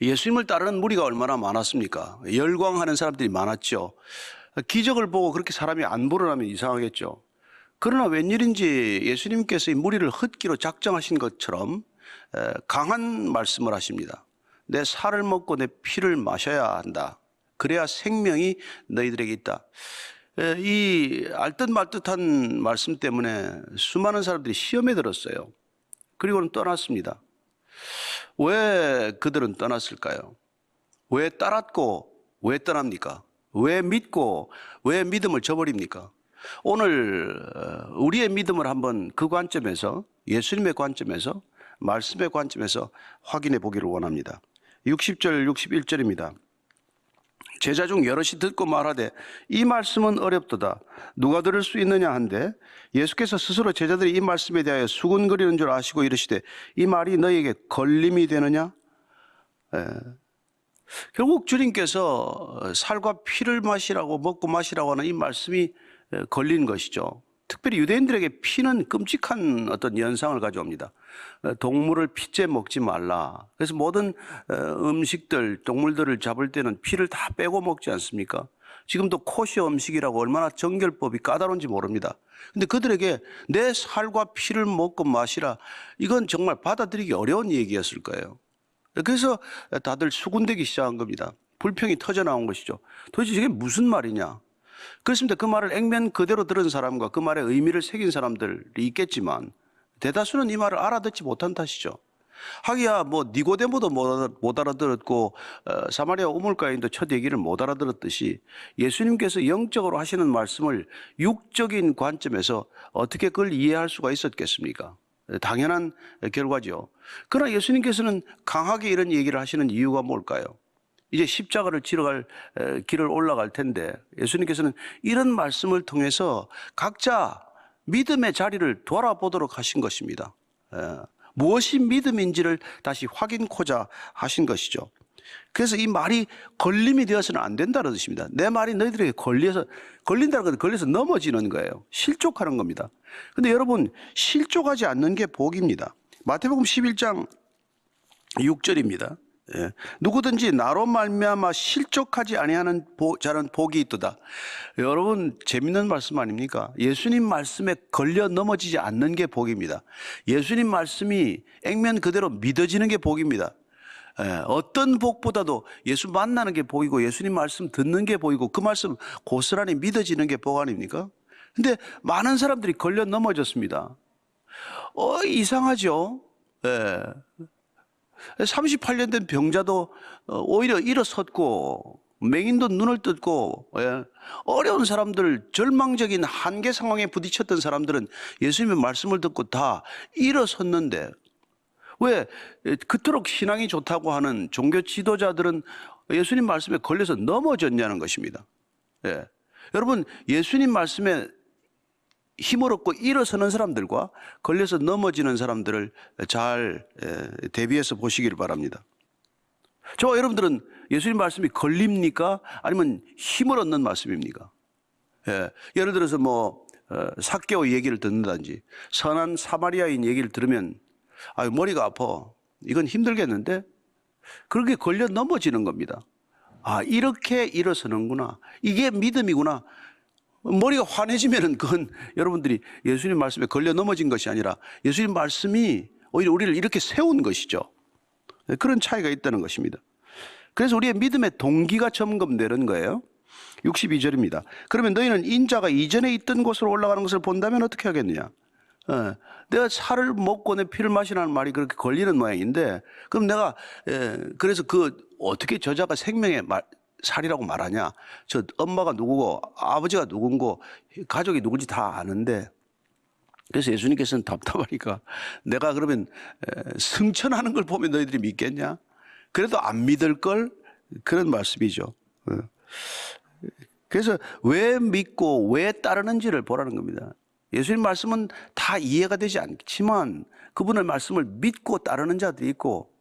예수님을 따르는 무리가 얼마나 많았습니까? 열광하는 사람들이 많았죠. 기적을 보고 그렇게 사람이 안 불어나면 이상하겠죠. 그러나 웬일인지 예수님께서 이 무리를 흩기로 작정하신 것처럼 강한 말씀을 하십니다. 내 살을 먹고 내 피를 마셔야 한다. 그래야 생명이 너희들에게 있다. 이 알듯 말듯한 말씀 때문에 수많은 사람들이 시험에 들었어요. 그리고는 떠났습니다. 왜 그들은 떠났을까요? 왜 따랐고 왜 떠납니까? 왜 믿고 왜 믿음을 저버립니까? 오늘 우리의 믿음을 한번 그 관점에서, 예수님의 관점에서, 말씀의 관점에서 확인해 보기를 원합니다. 60절 61절입니다. 제자 중 여럿이 듣고 말하되 이 말씀은 어렵도다. 누가 들을 수 있느냐 한데 예수께서 스스로 제자들이 이 말씀에 대하여 수군거리는 줄 아시고 이르시되 이 말이 너희에게 걸림이 되느냐? 결국 주님께서 살과 피를 마시라고, 먹고 마시라고 하는 이 말씀이 걸린 것이죠. 특별히 유대인들에게 피는 끔찍한 어떤 연상을 가져옵니다. 동물을 피째 먹지 말라. 그래서 모든 음식들, 동물들을 잡을 때는 피를 다 빼고 먹지 않습니까? 지금도 코시어 음식이라고 얼마나 정결법이 까다로운지 모릅니다. 근데 그들에게 내 살과 피를 먹고 마시라, 이건 정말 받아들이기 어려운 얘기였을 거예요. 그래서 다들 수군대기 시작한 겁니다. 불평이 터져 나온 것이죠. 도대체 이게 무슨 말이냐? 그렇습니다. 그 말을 액면 그대로 들은 사람과 그 말의 의미를 새긴 사람들이 있겠지만 대다수는 이 말을 알아듣지 못한 탓이죠. 하기야 뭐 니고데모도 못 알아들었고 사마리아 우물가인도 첫 얘기를 못 알아들었듯이 예수님께서 영적으로 하시는 말씀을 육적인 관점에서 어떻게 그걸 이해할 수가 있었겠습니까? 당연한 결과죠. 그러나 예수님께서는 강하게 이런 얘기를 하시는 이유가 뭘까요? 이제 십자가를 지러 갈 길을 올라갈 텐데 예수님께서는 이런 말씀을 통해서 각자 믿음의 자리를 돌아보도록 하신 것입니다. 무엇이 믿음인지를 다시 확인코자 하신 것이죠. 그래서 이 말이 걸림이 되어서는 안 된다는 뜻입니다. 내 말이 너희들에게 걸린다는 건 걸려서 넘어지는 거예요. 실족하는 겁니다. 근데 여러분, 실족하지 않는 게 복입니다. 마태복음 11장 6절입니다. 누구든지 나로 말미암아 실족하지 아니하는 자는 복이 있도다. 여러분, 재밌는 말씀 아닙니까? 예수님 말씀에 걸려 넘어지지 않는 게 복입니다. 예수님 말씀이 액면 그대로 믿어지는 게 복입니다. 어떤 복보다도 예수 만나는 게 복이고 예수님 말씀 듣는 게 복이고 그 말씀 고스란히 믿어지는 게 복 아닙니까? 근데 많은 사람들이 걸려 넘어졌습니다. 이상하죠? 38년 된 병자도 오히려 일어섰고 맹인도 눈을 떴고 어려운 사람들, 절망적인 한계 상황에 부딪혔던 사람들은 예수님의 말씀을 듣고 다 일어섰는데 왜 그토록 신앙이 좋다고 하는 종교 지도자들은 예수님 말씀에 걸려서 넘어졌냐는 것입니다. 여러분, 예수님 말씀에 힘을 얻고 일어서는 사람들과 걸려서 넘어지는 사람들을 잘 대비해서 보시기를 바랍니다. 저와 여러분들은 예수님 말씀이 걸립니까? 아니면 힘을 얻는 말씀입니까? 예를 들어서 삭개오 얘기를 듣는다든지 선한 사마리아인 얘기를 들으면 머리가 아파. 이건 힘들겠는데? 그렇게 걸려 넘어지는 겁니다. 이렇게 일어서는구나. 이게 믿음이구나. 머리가 환해지면은 그건 여러분들이 예수님 말씀에 걸려 넘어진 것이 아니라 예수님 말씀이 오히려 우리를 이렇게 세운 것이죠. 그런 차이가 있다는 것입니다. 그래서 우리의 믿음의 동기가 점검되는 거예요. 62절입니다. 그러면 너희는 인자가 이전에 있던 곳으로 올라가는 것을 본다면 어떻게 하겠느냐? 내가 살을 먹고 내 피를 마시라는 말이 그렇게 걸리는 모양인데 그럼 내가 그래서 어떻게 저자가 생명의 살이라고 말하냐? 저 엄마가 누구고 아버지가 누군고 가족이 누군지 다 아는데 그래서 예수님께서는 답답하니까 내가 그러면 승천하는 걸 보면 너희들이 믿겠냐? 그래도 안 믿을 걸? 그런 말씀이죠. 그래서 왜 믿고 왜 따르는지를 보라는 겁니다. 예수님 말씀은 다 이해가 되지 않지만 그분의 말씀을 믿고 따르는 자들이 있고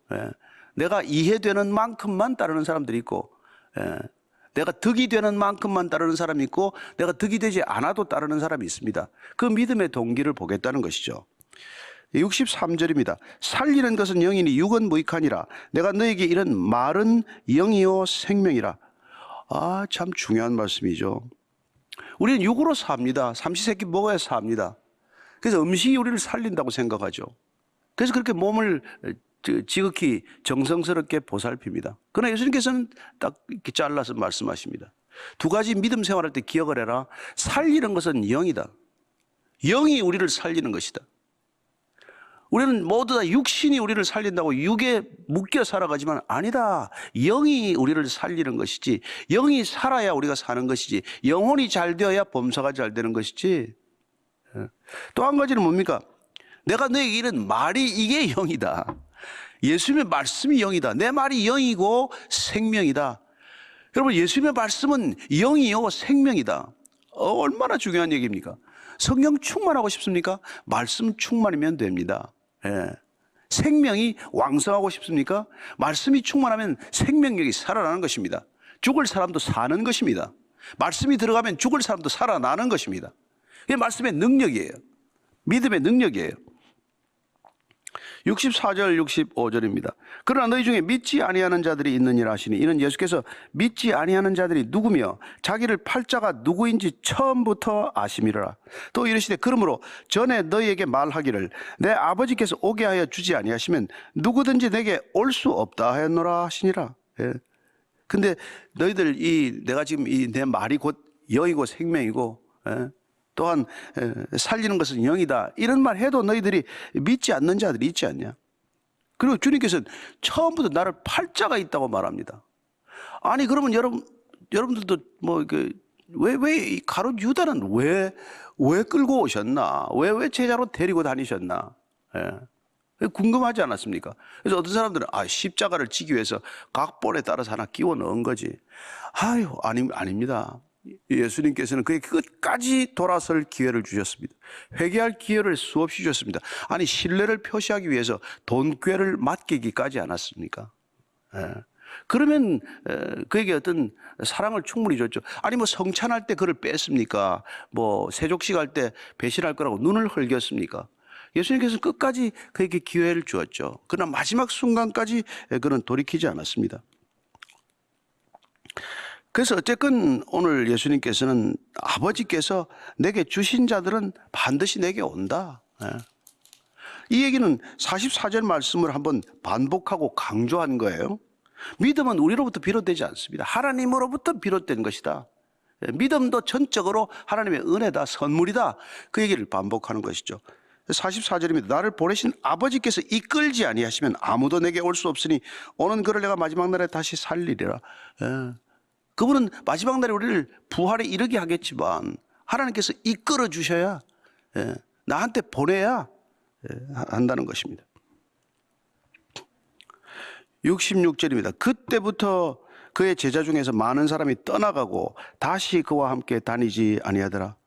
내가 이해되는 만큼만 따르는 사람들이 있고 내가 득이 되는 만큼만 따르는 사람이 있고 내가 득이 되지 않아도 따르는 사람이 있습니다. 그 믿음의 동기를 보겠다는 것이죠. 63절입니다. 살리는 것은 영이니 육은 무익하니라. 내가 너에게 이런 말은 영이요 생명이라. 아, 참 중요한 말씀이죠. 우리는 육으로 삽니다. 삼시세끼 먹어야 삽니다. 그래서 음식이 우리를 살린다고 생각하죠. 그래서 그렇게 몸을 지극히 정성스럽게 보살핍니다. 그러나 예수님께서는 딱 이렇게 잘라서 말씀하십니다. 두 가지 믿음 생활할 때 기억을 해라. 살리는 것은 영이다. 영이 우리를 살리는 것이다. 우리는 모두 다 육신이 우리를 살린다고 육에 묶여 살아가지만 아니다. 영이 우리를 살리는 것이지, 영이 살아야 우리가 사는 것이지, 영혼이 잘 되어야 범사가 잘 되는 것이지. 또 한 가지는 뭡니까? 내가 너에게 이런 말이 이게 영이다. 예수님의 말씀이 영이다. 내 말이 영이고 생명이다. 여러분, 예수님의 말씀은 영이요 생명이다. 얼마나 중요한 얘기입니까? 성령 충만하고 싶습니까? 말씀 충만이면 됩니다. 예. 생명이 왕성하고 싶습니까? 말씀이 충만하면 생명력이 살아나는 것입니다. 죽을 사람도 사는 것입니다. 말씀이 들어가면 죽을 사람도 살아나는 것입니다. 이게 말씀의 능력이에요. 믿음의 능력이에요. 64절 65절입니다. 그러나 너희 중에 믿지 아니하는 자들이 있느니라 하시니 이는 예수께서 믿지 아니하는 자들이 누구며 자기를 팔자가 누구인지 처음부터 아심이라. 또 이르시되 그러므로 전에 너희에게 말하기를 내 아버지께서 오게 하여 주지 아니하시면 누구든지 내게 올 수 없다 하였노라 하시니라. 예. 근데 너희들 내가 지금 내 말이 곧 영이고 생명이고, 예. 또한 살리는 것은 영이다, 이런 말 해도 너희들이 믿지 않는 자들이 있지 않냐. 그리고 주님께서는 처음부터 나를 팔자가 있다고 말합니다. 아니 그러면 여러분들도 왜 가룟 유다는 왜 끌고 오셨나? 왜 제자로 데리고 다니셨나? 예. 궁금하지 않았습니까? 그래서 어떤 사람들은 십자가를 지기 위해서 각본에 따라서 하나 끼워 넣은 거지. 아유, 아닙니다. 예수님께서는 그의 끝까지 돌아설 기회를 주셨습니다. 회개할 기회를 수없이 주셨습니다. 아니 신뢰를 표시하기 위해서 돈꾀를 맡기기까지 않았습니까? 예. 그러면 그에게 어떤 사랑을 충분히 줬죠. 아니 성찬할 때 그를 뺐습니까? 세족식 할 때 배신할 거라고 눈을 흘겼습니까? 예수님께서 끝까지 그에게 기회를 주었죠. 그러나 마지막 순간까지 그는 돌이키지 않았습니다. 그래서 어쨌건 오늘 예수님께서는 아버지께서 내게 주신 자들은 반드시 내게 온다. 이 얘기는 44절 말씀을 한번 반복하고 강조한 거예요. 믿음은 우리로부터 비롯되지 않습니다. 하나님으로부터 비롯된 것이다. 믿음도 전적으로 하나님의 은혜다, 선물이다. 그 얘기를 반복하는 것이죠. 44절입니다. 나를 보내신 아버지께서 이끌지 아니하시면 아무도 내게 올 수 없으니 오는 그를 내가 마지막 날에 다시 살리리라. 그분은 마지막 날에 우리를 부활에 이르게 하겠지만 하나님께서 이끌어 주셔야, 나한테 보내야 한다는 것입니다. 66절입니다. 그때부터 그의 제자 중에서 많은 사람이 떠나가고 다시 그와 함께 다니지 아니하더라.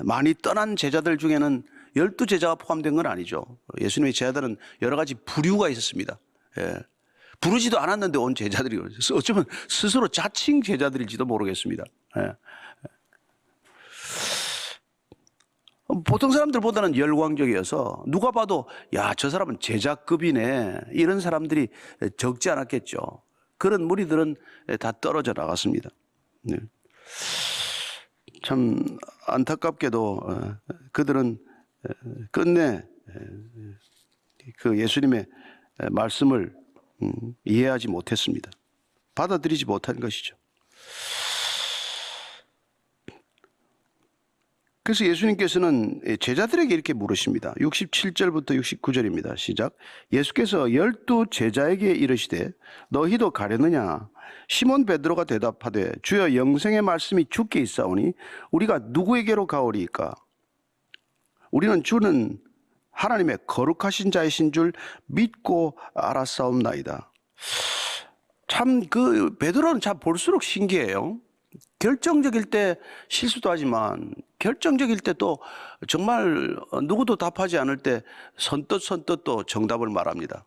많이 떠난 제자들 중에는 12제자가 포함된 건 아니죠. 예수님의 제자들은 여러 가지 부류가 있었습니다. 부르지도 않았는데 온 제자들이 어쩌면 스스로 자칭 제자들일지도 모르겠습니다. 보통 사람들보다는 열광적이어서 누가 봐도 저 사람은 제자급이네, 이런 사람들이 적지 않았겠죠. 그런 무리들은 다 떨어져 나갔습니다. 참 안타깝게도 그들은 끝내 그 예수님의 말씀을 이해하지 못했습니다. 받아들이지 못한 것이죠. 그래서 예수님께서는 제자들에게 이렇게 물으십니다. 67절부터 69절입니다. 시작. 예수께서 12 제자에게 이르시되 너희도 가려느냐? 시몬 베드로가 대답하되 주여 영생의 말씀이 주께 있사오니 우리가 누구에게로 가오리이까? 우리는 주는 하나님의 거룩하신 자이신 줄 믿고 알았사옵나이다. 참 베드로는 참 볼수록 신기해요. 결정적일 때 실수도 하지만 결정적일 때 또 정말 누구도 답하지 않을 때 선뜻 또 정답을 말합니다.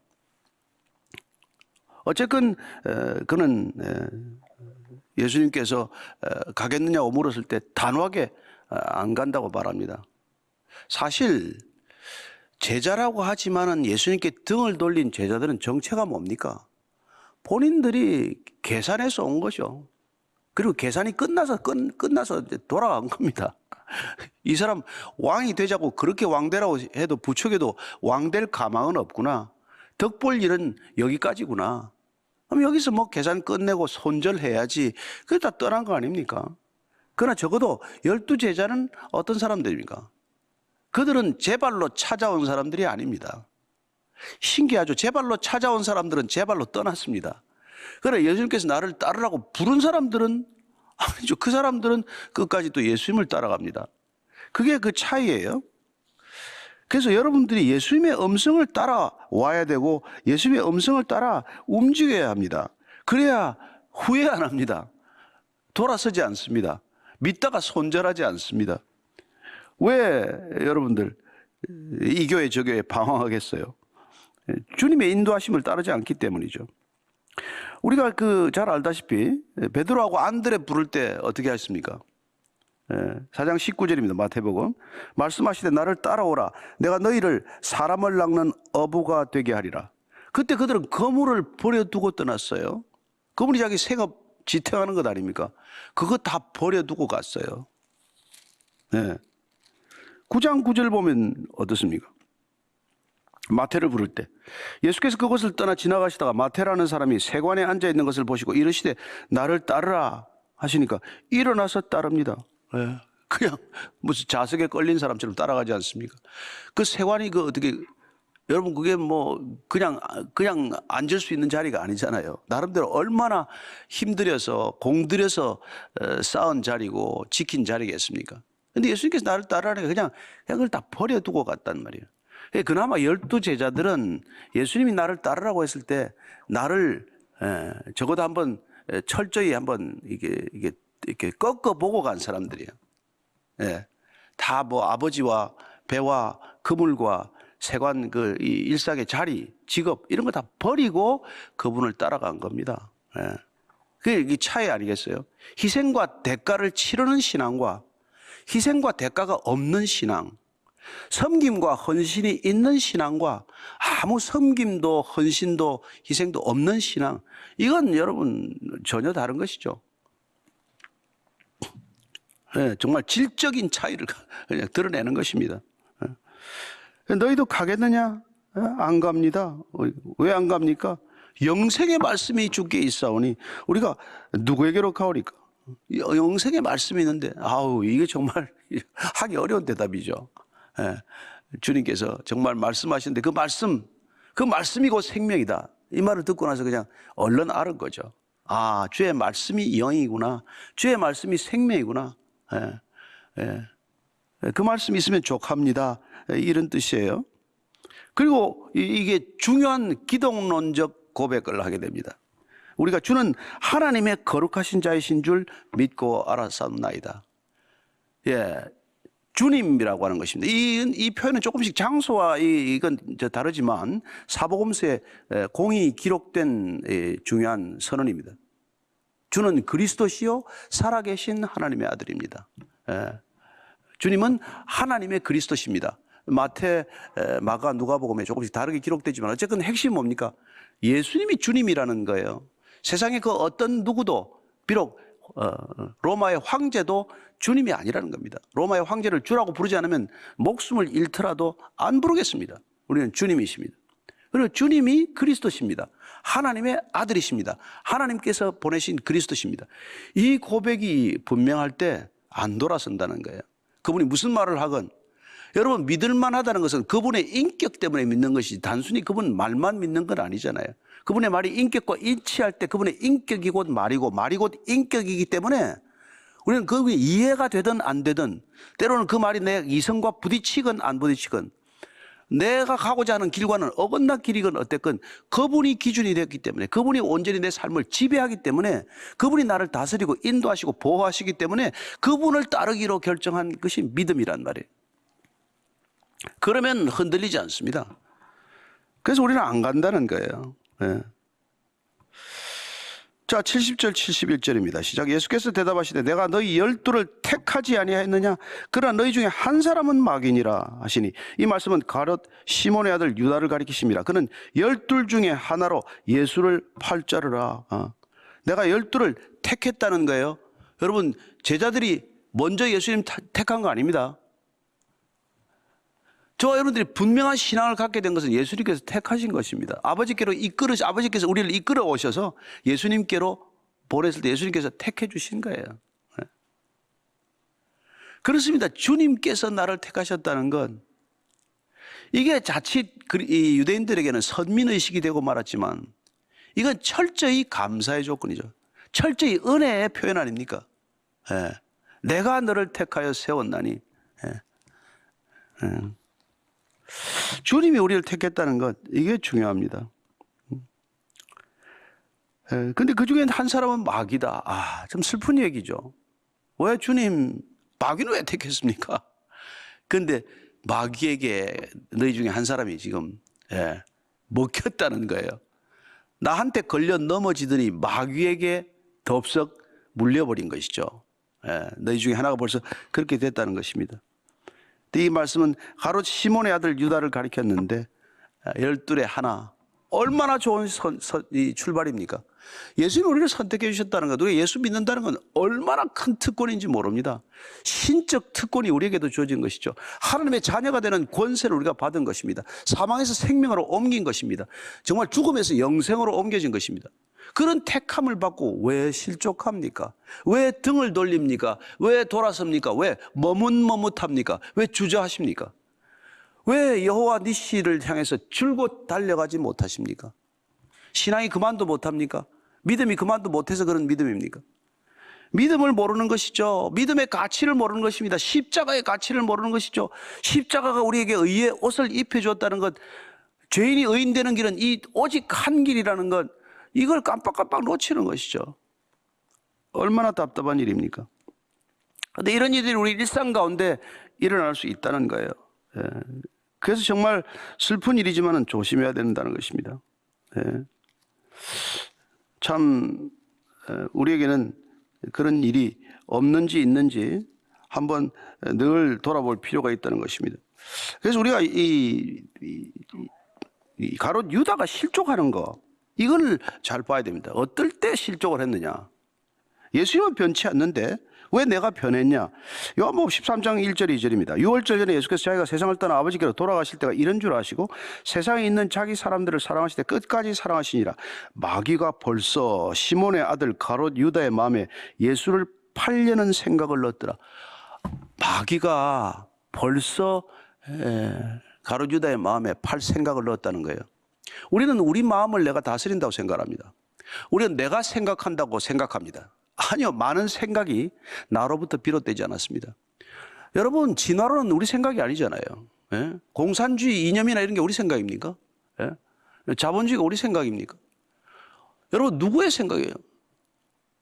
어쨌건 그는 예수님께서 가겠느냐고 물었을 때 단호하게 안 간다고 말합니다. 사실 제자라고 하지만은 예수님께 등을 돌린 제자들은 정체가 뭡니까? 본인들이 계산해서 온 거죠. 그리고 계산이 끝나서 이제 돌아간 겁니다. 이 사람 왕이 되자고 그렇게 왕되라고 해도 부축해도 왕될 가망은 없구나. 덕 볼 일은 여기까지구나. 그럼 여기서 뭐 계산 끝내고 손절해야지. 그게 다 떠난 거 아닙니까? 그러나 적어도 12제자는 어떤 사람들입니까? 그들은 제 발로 찾아온 사람들이 아닙니다. 신기하죠. 제 발로 찾아온 사람들은 제 발로 떠났습니다. 그러나 예수님께서 나를 따르라고 부른 사람들은 아니죠. 그 사람들은 끝까지 또 예수님을 따라갑니다. 그게 그 차이예요. 그래서 여러분들이 예수님의 음성을 따라와야 되고 예수님의 음성을 따라 움직여야 합니다. 그래야 후회 안 합니다. 돌아서지 않습니다. 믿다가 손절하지 않습니다. 왜 여러분들 이 교회 저 교회 방황하겠어요? 주님의 인도하심을 따르지 않기 때문이죠. 우리가 잘 알다시피 베드로하고 안드레 부를 때 어떻게 하셨습니까? 4장 19절입니다. 마태복음. 말씀하시되 나를 따라오라. 내가 너희를 사람을 낚는 어부가 되게 하리라. 그때 그들은 그물을 버려두고 떠났어요. 그분이 자기 생업 지탱하는 것 아닙니까? 그거 다 버려두고 갔어요. 9장 9절 보면 어떻습니까? 마태를 부를 때 예수께서 그곳을 떠나 지나가시다가 마태라는 사람이 세관에 앉아 있는 것을 보시고 이르시되 나를 따르라 하시니까 일어나서 따릅니다. 그냥 무슨 자석에 걸린 사람처럼 따라가지 않습니까? 그 세관이 어떻게 여러분 그게 뭐 그냥 앉을 수 있는 자리가 아니잖아요. 나름대로 얼마나 힘들여서 공들여서 쌓은 자리고 지킨 자리겠습니까? 근데 예수님께서 나를 따르라니까 그냥 그걸 다 버려두고 갔단 말이에요. 그나마 12제자들은 예수님이 나를 따르라고 했을 때 나를 적어도 한번 철저히 한번 이렇게 꺾어보고 간 사람들이에요. 다 뭐 아버지와 배와 그물과 세관 이 일상의 자리, 직업 이런 거 다 버리고 그분을 따라간 겁니다. 그게 차이 아니겠어요? 희생과 대가를 치르는 신앙과 희생과 대가가 없는 신앙, 섬김과 헌신이 있는 신앙과 아무 섬김도 헌신도 희생도 없는 신앙, 이건 여러분 전혀 다른 것이죠. 정말 질적인 차이를 그냥 드러내는 것입니다. 너희도 가겠느냐? 안 갑니다. 왜 안 갑니까? 영생의 말씀이 주께 있사오니 우리가 누구에게로 가오리까? 영생의 말씀이 있는데 이게 정말 하기 어려운 대답이죠. 주님께서 정말 말씀하시는데 그 말씀이 곧 생명이다. 이 말을 듣고 나서 그냥 얼른 알은 거죠. 주의 말씀이 영이구나. 주의 말씀이 생명이구나. 그 말씀이 있으면 족합니다. 이런 뜻이에요. 그리고 이게 중요한 기독론적 고백을 하게 됩니다. 우리가 주는 하나님의 거룩하신 자이신 줄 믿고 알았사옵나이다. 주님이라고 하는 것입니다. 이 표현은 조금씩 장소와 이건 다르지만 사복음서에 공이 기록된 중요한 선언입니다. 주는 그리스도시요 살아계신 하나님의 아들입니다. 주님은 하나님의 그리스도십니다. 마태, 마가, 누가복음에 조금씩 다르게 기록되지만 어쨌든 핵심이 뭡니까? 예수님이 주님이라는 거예요. 세상에 그 어떤 누구도 비록 로마의 황제도 주님이 아니라는 겁니다. 로마의 황제를 주라고 부르지 않으면 목숨을 잃더라도 안 부르겠습니다. 우리는 주님이십니다. 그리고 주님이 그리스도십니다. 하나님의 아들이십니다. 하나님께서 보내신 그리스도십니다. 이 고백이 분명할 때 안 돌아선다는 거예요. 그분이 무슨 말을 하건 여러분 믿을만 하다는 것은 그분의 인격 때문에 믿는 것이지 단순히 그분 말만 믿는 건 아니잖아요. 그분의 말이 인격과 일치할 때 그분의 인격이 곧 말이고 말이 곧 인격이기 때문에 우리는 그분이 이해가 되든 안 되든 때로는 그 말이 내 이성과 부딪히건 안 부딪히건 내가 가고자 하는 길과는 어긋난 길이건 어땠건 그분이 기준이 됐기 때문에 그분이 온전히 내 삶을 지배하기 때문에 그분이 나를 다스리고 인도하시고 보호하시기 때문에 그분을 따르기로 결정한 것이 믿음이란 말이에요. 그러면 흔들리지 않습니다. 그래서 우리는 안 간다는 거예요. 자, 70절 71절입니다. 시작. 예수께서 대답하시되 내가 너희 12를 택하지 아니하였느냐? 그러나 너희 중에 한 사람은 마귀니라 하시니, 이 말씀은 가룟 시몬의 아들 유다를 가리키십니다. 그는 12 중에 하나로 예수를 팔자르라. 내가 12를 택했다는 거예요. 여러분, 제자들이 먼저 예수님 택한 거 아닙니다. 저와 여러분들이 분명한 신앙을 갖게 된 것은 예수님께서 택하신 것입니다. 아버지께서 우리를 이끌어 오셔서 예수님께로 보냈을 때 예수님께서 택해 주신 거예요. 그렇습니다. 주님께서 나를 택하셨다는 건, 이게 자칫 이 유대인들에게는 선민의식이 되고 말았지만, 이건 철저히 감사의 조건이죠. 철저히 은혜의 표현 아닙니까? 내가 너를 택하여 세웠나니. 주님이 우리를 택했다는 것, 이게 중요합니다. 근데 그 중에 한 사람은 마귀다. 좀 슬픈 얘기죠. 왜 주님, 마귀는 왜 택했습니까? 근데 마귀에게 너희 중에 한 사람이 지금 먹혔다는 거예요. 나한테 걸려 넘어지더니 마귀에게 덥석 물려버린 것이죠. 너희 중에 하나가 벌써 그렇게 됐다는 것입니다. 이 말씀은 가룟 시몬의 아들 유다를 가리켰는데, 12의 하나, 얼마나 좋은 출발입니까? 예수님이 우리를 선택해 주셨다는 것, 우리가 예수 믿는다는 건 얼마나 큰 특권인지 모릅니다. 신적 특권이 우리에게도 주어진 것이죠. 하나님의 자녀가 되는 권세를 우리가 받은 것입니다. 사망에서 생명으로 옮긴 것입니다. 정말 죽음에서 영생으로 옮겨진 것입니다. 그런 택함을 받고 왜 실족합니까? 왜 등을 돌립니까? 왜 돌아섭니까? 왜 머뭇머뭇합니까? 왜 주저하십니까? 왜 여호와 니시를 향해서 줄곧 달려가지 못하십니까? 신앙이 그만도 못합니까? 믿음이 그만도 못해서 그런 믿음입니까? 믿음을 모르는 것이죠. 믿음의 가치를 모르는 것입니다. 십자가의 가치를 모르는 것이죠. 십자가가 우리에게 의의 옷을 입혀주었다는 것, 죄인이 의인되는 길은 이 오직 한 길이라는 것, 이걸 깜빡깜빡 놓치는 것이죠. 얼마나 답답한 일입니까? 그런데 이런 일들이 우리 일상 가운데 일어날 수 있다는 거예요. 그래서 정말 슬픈 일이지만 조심해야 된다는 것입니다. 참 우리에게는 그런 일이 없는지 있는지 한번 늘 돌아볼 필요가 있다는 것입니다. 그래서 우리가 이 가룟 유다가 실족하는 거, 이걸 잘 봐야 됩니다. 어떨 때 실족을 했느냐? 예수님은 변치 않는데 왜 내가 변했냐? 요한복음 13장 1절 2절입니다. 6월절 전에 예수께서 자기가 세상을 떠나 아버지께로 돌아가실 때가 이런 줄 아시고 세상에 있는 자기 사람들을 사랑하실 때 끝까지 사랑하시니라. 마귀가 벌써 시몬의 아들 가롯 유다의 마음에 예수를 팔려는 생각을 넣었더라. 마귀가 벌써 가롯 유다의 마음에 팔 생각을 넣었다는 거예요. 우리는 우리 마음을 내가 다스린다고 생각합니다. 우리는 내가 생각한다고 생각합니다. 아니요, 많은 생각이 나로부터 비롯되지 않았습니다. 여러분, 진화론은 우리 생각이 아니잖아요. 공산주의 이념이나 이런 게 우리 생각입니까? 자본주의가 우리 생각입니까? 여러분, 누구의 생각이에요?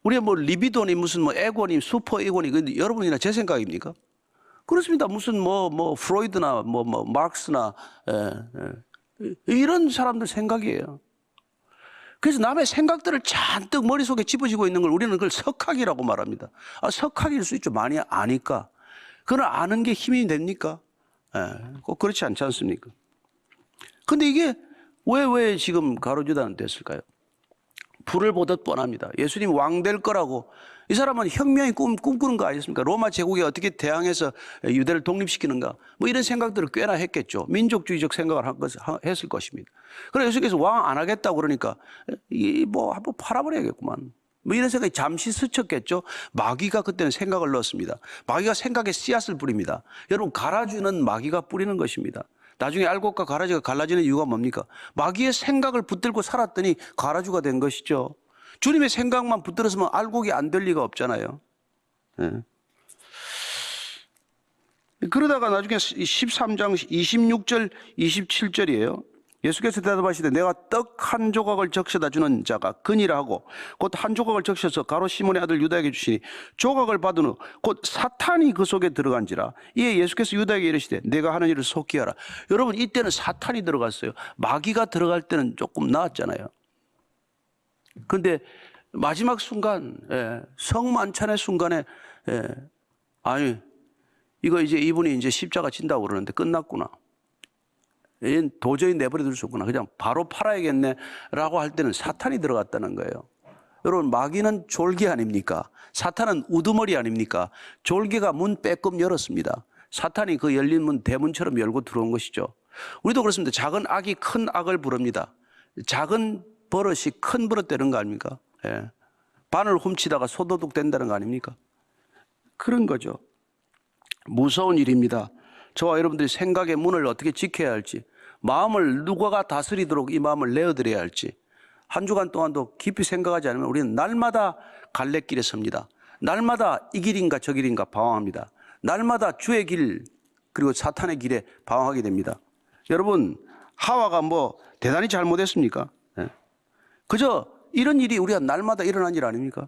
우리가 뭐 리비도니 무슨 뭐 에고니 슈퍼 에고니, 근데 여러분이나 제 생각입니까? 그렇습니다. 무슨 뭐 프로이드나 뭐 마르크스나 이런 사람들 생각이에요. 그래서 남의 생각들을 잔뜩 머릿속에 집어지고 있는 걸 우리는 그걸 석학이라고 말합니다. 석학일 수 있죠. 많이 아니까. 그걸 아는 게 힘이 됩니까? 꼭 그렇지 않지 않습니까? 근데 이게 왜 지금 가룟 유다는 됐을까요? 불을 보듯 뻔합니다. 예수님 왕 될 거라고. 이 사람은 혁명이 꿈꾸는 거 아니겠습니까? 로마 제국에 어떻게 대항해서 유대를 독립시키는가? 뭐 이런 생각들을 꽤나 했겠죠. 민족주의적 생각을 했을 것입니다. 그래서 예수께서 왕 안 하겠다고 그러니까 뭐 한번 팔아버려야겠구만. 뭐 이런 생각이 잠시 스쳤겠죠. 마귀가 그때는 생각을 넣었습니다. 마귀가 생각에 씨앗을 뿌립니다. 여러분, 가라주는 마귀가 뿌리는 것입니다. 나중에 알곡과 가라지가 갈라지는 이유가 뭡니까? 마귀의 생각을 붙들고 살았더니 가라주가 된 것이죠. 주님의 생각만 붙들었으면 알곡이 안 될 리가 없잖아요. 그러다가 나중에 13장 26절 27절이에요. 예수께서 대답하시되 내가 떡 한 조각을 적셔다 주는 자가 그니라 하고 곧 한 조각을 적셔서 가롯 시몬의 아들 유다에게 주시니 조각을 받은 후 곧 사탄이 그 속에 들어간지라. 이에 예수께서 유다에게 이르시되 내가 하는 일을 속히 하라. 여러분, 이때는 사탄이 들어갔어요. 마귀가 들어갈 때는 조금 나았잖아요. 그런데 마지막 순간, 성만찬의 순간에, 아니, 이거 이제 이분이 이제 십자가 진다고 그러는데 끝났구나. 얘는 도저히 내버려 둘 수 없구나. 그냥 바로 팔아야겠네라고 할 때는 사탄이 들어갔다는 거예요. 여러분, 마귀는 졸개 아닙니까? 사탄은 우두머리 아닙니까? 졸개가 문 빼끔 열었습니다. 사탄이 그 열린 문 대문처럼 열고 들어온 것이죠. 우리도 그렇습니다. 작은 악이 큰 악을 부릅니다. 작은 버릇이 큰 버릇 되는 거 아닙니까? 바늘 훔치다가 소도둑 된다는 거 아닙니까? 그런 거죠. 무서운 일입니다. 저와 여러분들이 생각의 문을 어떻게 지켜야 할지, 마음을 누가가 다스리도록 이 마음을 내어드려야 할지, 한 주간 동안도 깊이 생각하지 않으면 우리는 날마다 갈래길에 섭니다. 날마다 이 길인가 저 길인가 방황합니다. 날마다 주의 길 그리고 사탄의 길에 방황하게 됩니다. 여러분, 하와가 뭐 대단히 잘못했습니까? 그저 이런 일이 우리가 날마다 일어난 일 아닙니까?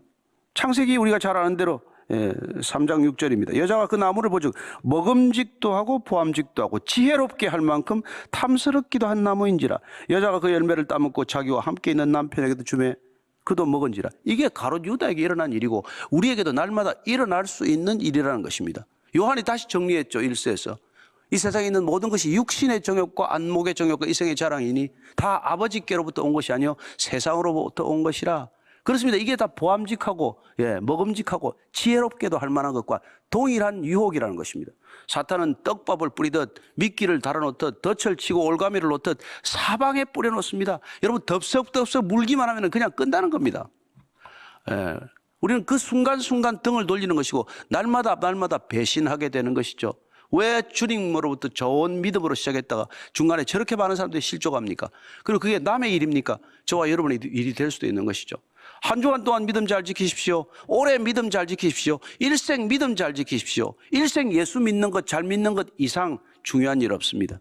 창세기 우리가 잘 아는 대로 3장 6절입니다. 여자가 그 나무를 보죠. 먹음직도 하고 보암직도 하고 지혜롭게 할 만큼 탐스럽기도 한 나무인지라. 여자가 그 열매를 따먹고 자기와 함께 있는 남편에게도 주매 그도 먹은지라. 이게 가롯 유다에게 일어난 일이고 우리에게도 날마다 일어날 수 있는 일이라는 것입니다. 요한이 다시 정리했죠. 1세에서. 이 세상에 있는 모든 것이 육신의 정욕과 안목의 정욕과 이생의 자랑이니 다 아버지께로부터 온 것이 아니요 세상으로부터 온 것이라. 그렇습니다. 이게 다 보암직하고 먹음직하고 지혜롭게도 할 만한 것과 동일한 유혹이라는 것입니다. 사탄은 떡밥을 뿌리듯 미끼를 달아놓듯 덫을 치고 올가미를 놓듯 사방에 뿌려놓습니다. 여러분 덥석덥석 물기만 하면 그냥 끝나는 겁니다. 우리는 그 순간순간 등을 돌리는 것이고 날마다 배신하게 되는 것이죠. 왜 주님으로부터 좋은 믿음으로 시작했다가 중간에 저렇게 많은 사람들이 실족합니까? 그리고 그게 남의 일입니까? 저와 여러분의 일이 될 수도 있는 것이죠. 한 주간 동안 믿음 잘 지키십시오. 올해 믿음 잘 지키십시오. 일생 믿음 잘 지키십시오. 일생 예수 믿는 것, 잘 믿는 것 이상 중요한 일 없습니다.